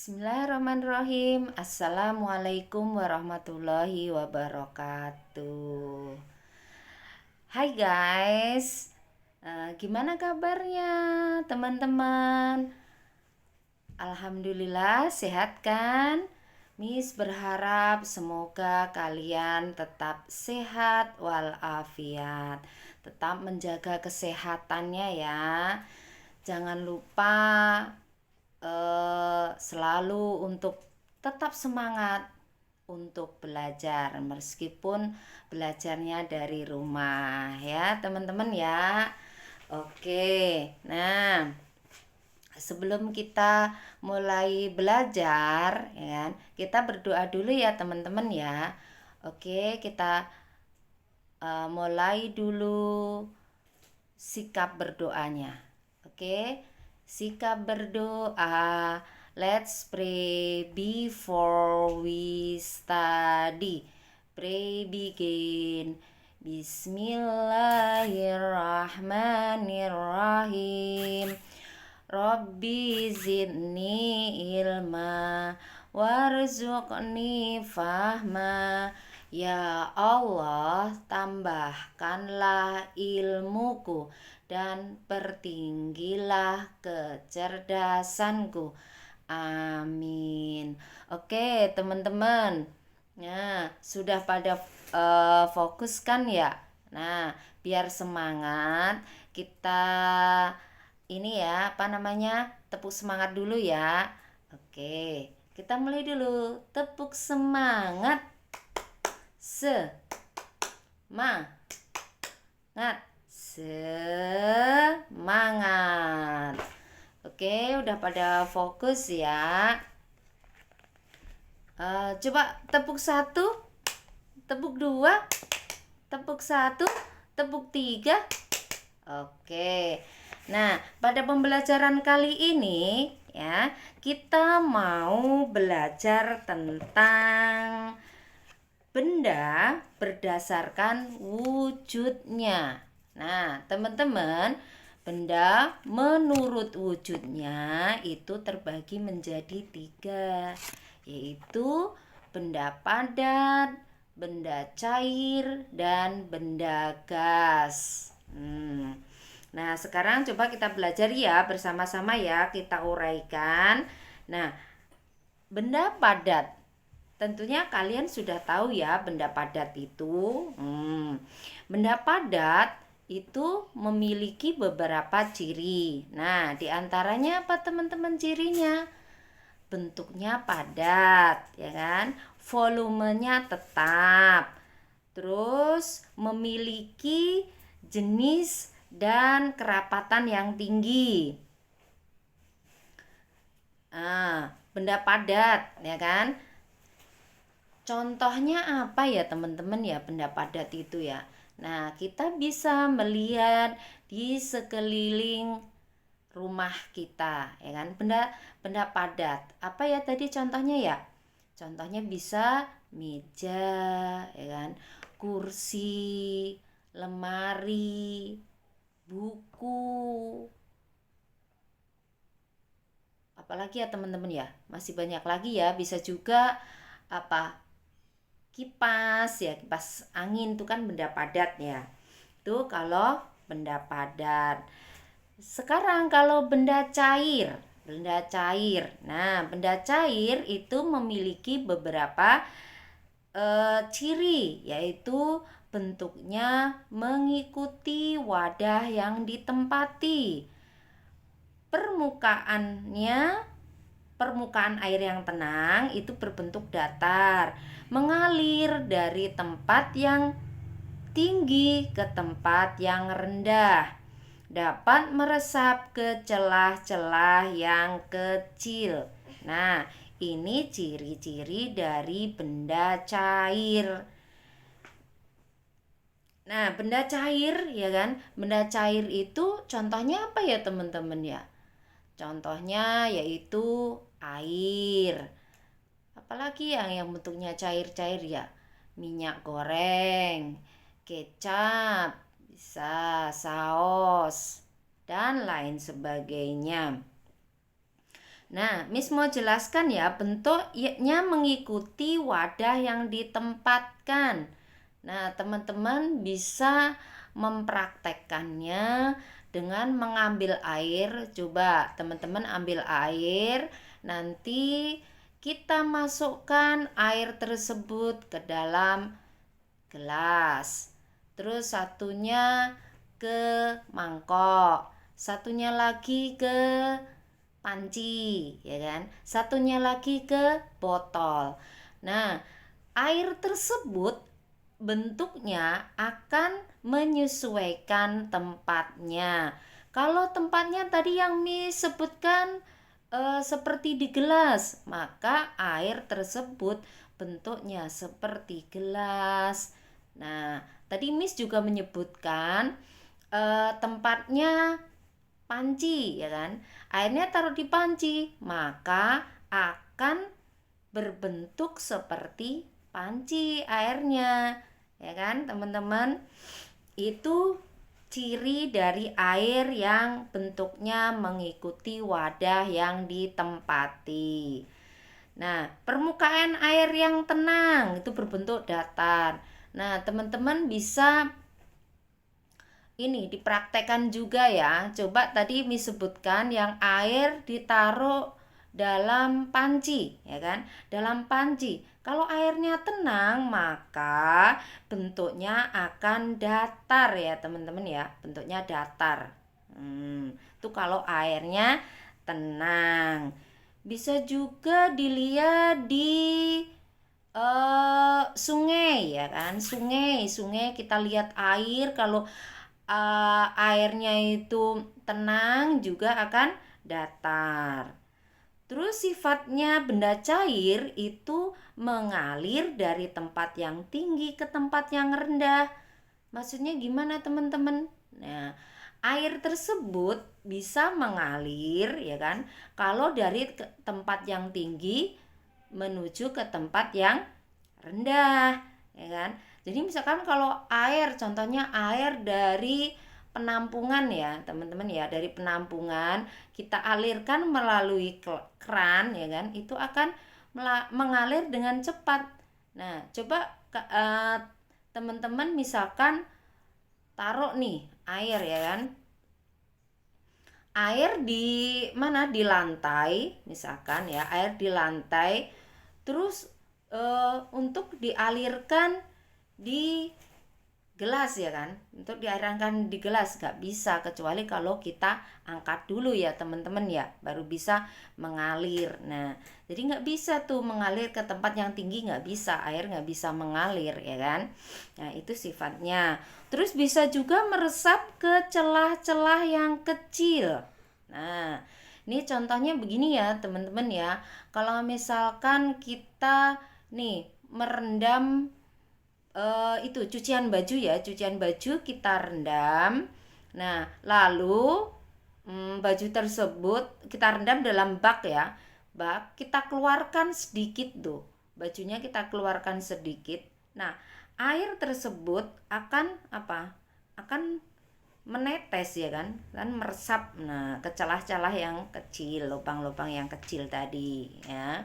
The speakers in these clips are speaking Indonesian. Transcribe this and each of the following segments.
Bismillahirrahmanirrahim. Assalamualaikum warahmatullahi wabarakatuh. Hai guys, gimana kabarnya teman-teman? Alhamdulillah sehat kan? Miss berharap semoga kalian tetap sehat walafiat. Tetap menjaga kesehatannya ya. Jangan lupa selalu untuk tetap semangat untuk belajar meskipun belajarnya dari rumah ya teman-teman ya. Oke, nah sebelum kita mulai belajar ya kan, kita berdoa dulu ya teman-teman ya. Oke, kita mulai dulu sikap berdoanya. Oke, sikap berdoa. Let's pray before we study. Pray begin. Bismillahirrahmanirrahim. Rabbi zidni ilma warzuqni fahma. Ya Allah, tambahkanlah ilmuku dan pertinggilah kecerdasanku. Amin. Oke, teman-teman. Nah, sudah pada fokus kan ya? Nah, biar semangat kita ini ya, tepuk semangat dulu ya. Oke, kita mulai dulu. Tepuk semangat. Semangat. Oke, udah pada fokus ya. Coba tepuk 1, tepuk 2, tepuk 1, tepuk 3. Oke. Nah, pada pembelajaran kali ini ya, kita mau belajar tentang benda berdasarkan wujudnya. Nah, teman-teman, benda menurut wujudnya itu terbagi menjadi 3, yaitu benda padat, benda cair, dan benda gas. Nah, sekarang coba kita belajar ya bersama-sama ya, kita uraikan. Nah, benda padat. Tentunya kalian sudah tahu ya benda padat itu. Benda padat itu memiliki beberapa ciri. Nah, diantaranya apa teman-teman cirinya? Bentuknya padat, ya kan? Volumenya tetap. Terus memiliki jenis dan kerapatan yang tinggi. Benda padat, ya kan? Contohnya apa ya teman-teman ya benda padat itu ya. Nah, kita bisa melihat di sekeliling rumah kita, ya kan? Benda padat. Apa ya tadi contohnya ya? Contohnya bisa meja, ya kan? Kursi, lemari, buku. Apalagi ya teman-teman ya? Masih banyak lagi ya, bisa juga kipas ya, kipas angin itu kan benda padat ya. Itu kalau benda padat. Sekarang kalau benda cair. Nah, benda cair itu memiliki beberapa ciri, yaitu bentuknya mengikuti wadah yang ditempati. Permukaan air yang tenang itu berbentuk datar, mengalir dari tempat yang tinggi ke tempat yang rendah, dapat meresap ke celah-celah yang kecil. Nah, ini ciri-ciri dari benda cair. Nah, benda cair ya kan? Benda cair itu contohnya apa ya teman-teman ya? Contohnya yaitu air. Apalagi yang bentuknya cair-cair ya? Minyak goreng, kecap, bisa saus, dan lain sebagainya. Nah, Miss mau jelaskan ya, bentuknya mengikuti wadah yang ditempatkan. Nah, teman-teman bisa mempraktekkannya dengan mengambil air. Coba teman-teman ambil air, nanti kita masukkan air tersebut ke dalam gelas. Terus satunya ke mangkok, satunya lagi ke panci, ya kan? Satunya lagi ke botol. Nah, air tersebut bentuknya akan menyesuaikan tempatnya. Kalau tempatnya tadi yang Miss sebutkan seperti di gelas, maka air tersebut bentuknya seperti gelas. Nah, tadi Miss juga menyebutkan tempatnya panci, ya kan? Airnya taruh di panci, maka akan berbentuk seperti panci airnya, ya kan teman-teman? Itu ciri dari air yang bentuknya mengikuti wadah yang ditempati. Nah, permukaan air yang tenang itu berbentuk datar. Nah, teman-teman bisa ini dipraktekkan juga ya. Coba tadi disebutkan yang air ditaruh dalam panci, ya kan? Dalam panci. Kalau airnya tenang, maka bentuknya akan datar ya, teman-teman ya. Bentuknya datar. Itu kalau airnya tenang. Bisa juga dilihat di sungai, ya kan? Sungai kita lihat air, kalau airnya itu tenang juga akan datar. Terus sifatnya benda cair itu mengalir dari tempat yang tinggi ke tempat yang rendah. Maksudnya gimana teman-teman? Nah, air tersebut bisa mengalir, ya kan? Kalau dari tempat yang tinggi menuju ke tempat yang rendah, ya kan? Jadi misalkan kalau air, contohnya air dari penampungan ya teman-teman ya, dari penampungan kita alirkan melalui keran, ya kan, itu akan mengalir dengan cepat. Nah, coba teman-teman misalkan taruh nih air, ya kan, air di mana, di lantai misalkan ya, air di lantai, terus untuk dialirkan di gelas, ya kan, untuk dialirkan di gelas nggak bisa, kecuali kalau kita angkat dulu ya teman-teman ya, baru bisa mengalir. Nah, jadi nggak bisa tuh mengalir ke tempat yang tinggi, nggak bisa, air nggak bisa mengalir, ya kan. Nah, itu sifatnya. Terus bisa juga meresap ke celah-celah yang kecil. Nah, ini contohnya begini ya teman-teman ya, kalau misalkan kita nih merendam itu cucian baju ya, cucian baju kita rendam. Nah, lalu baju tersebut kita rendam dalam bak ya, bak kita keluarkan sedikit tuh, bajunya kita keluarkan sedikit. Nah, air tersebut akan apa, akan menetes, ya kan, meresap nah ke celah-celah yang kecil, lubang-lubang yang kecil tadi ya.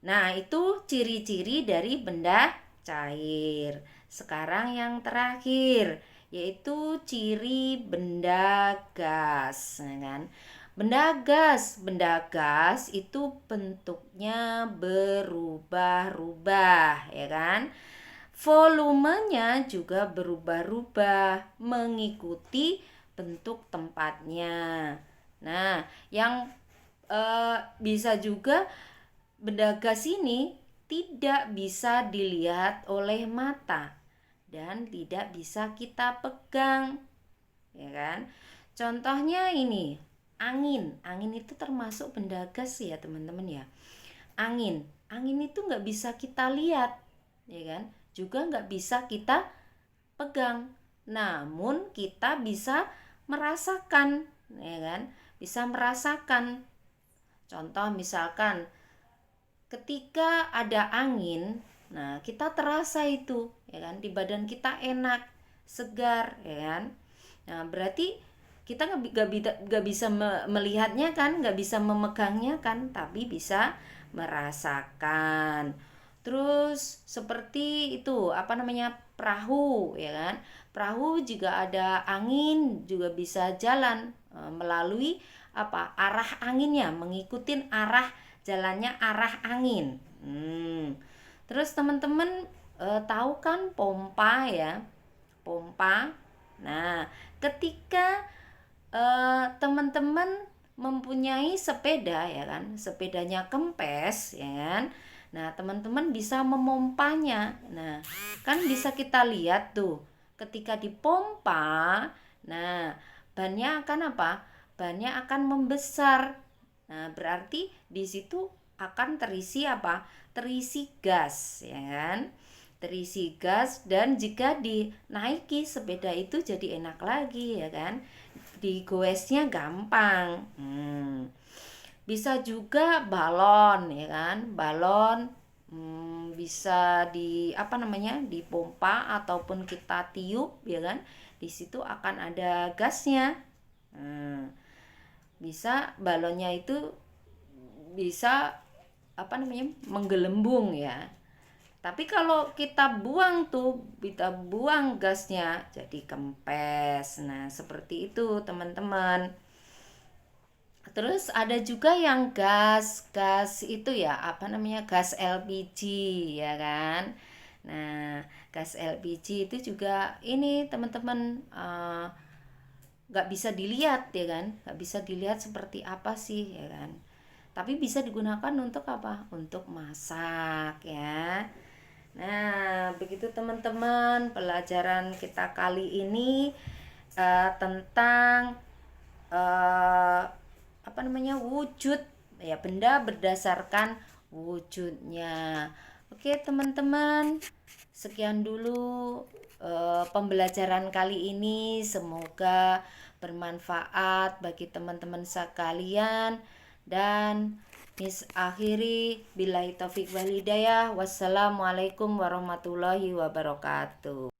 Nah, itu ciri-ciri dari benda cair. Sekarang yang terakhir yaitu ciri benda gas, ya kan? Benda gas itu bentuknya berubah-ubah, ya kan? Volumenya juga berubah-ubah mengikuti bentuk tempatnya. Nah, yang bisa juga benda gas ini tidak bisa dilihat oleh mata dan tidak bisa kita pegang, ya kan? Contohnya ini, angin. Angin itu termasuk benda gas ya teman-teman ya. Angin itu nggak bisa kita lihat, ya kan? Juga nggak bisa kita pegang. Namun kita bisa merasakan, ya kan? Bisa merasakan. Contoh misalkan ketika ada angin, nah kita terasa itu, ya kan, di badan kita enak, segar, ya kan. Nah, berarti kita nggak bisa melihatnya kan, nggak bisa memegangnya kan, tapi bisa merasakan. Terus seperti itu apa namanya, perahu ya kan, perahu juga ada angin juga bisa jalan melalui apa, arah anginnya, mengikuti arah jalannya, arah angin. Terus teman-teman tahu kan pompa ya, pompa. Nah, ketika teman-teman mempunyai sepeda ya kan, sepedanya kempes ya kan, nah teman-teman bisa memompanya. Nah, kan bisa kita lihat tuh ketika dipompa, nah bannya akan apa, bannya akan membesar. Nah, berarti di situ akan terisi apa, terisi gas ya kan, terisi gas. Dan jika dinaiki sepeda itu jadi enak lagi ya kan, digoesnya gampang. Bisa juga balon ya kan, balon bisa di apa namanya, dipompa ataupun kita tiup ya kan, di situ akan ada gasnya. Bisa balonnya itu bisa apa namanya, menggelembung ya. Tapi kalau kita buang tuh, kita buang gasnya jadi kempes. Nah, seperti itu teman-teman. Terus ada juga yang gas itu ya, apa namanya, gas LPG ya kan. Nah, gas LPG itu juga ini teman-teman, nggak bisa dilihat ya kan, nggak bisa dilihat seperti apa sih ya kan. Tapi bisa digunakan untuk apa? Untuk masak ya. Nah, begitu teman-teman, pelajaran kita kali ini tentang apa namanya, wujud ya, benda berdasarkan wujudnya. Oke, teman-teman, sekian dulu pembelajaran kali ini. Semoga bermanfaat bagi teman-teman sekalian, dan Miss akhiri billahi taufik wal hidayah. Wassalamualaikum warahmatullahi wabarakatuh.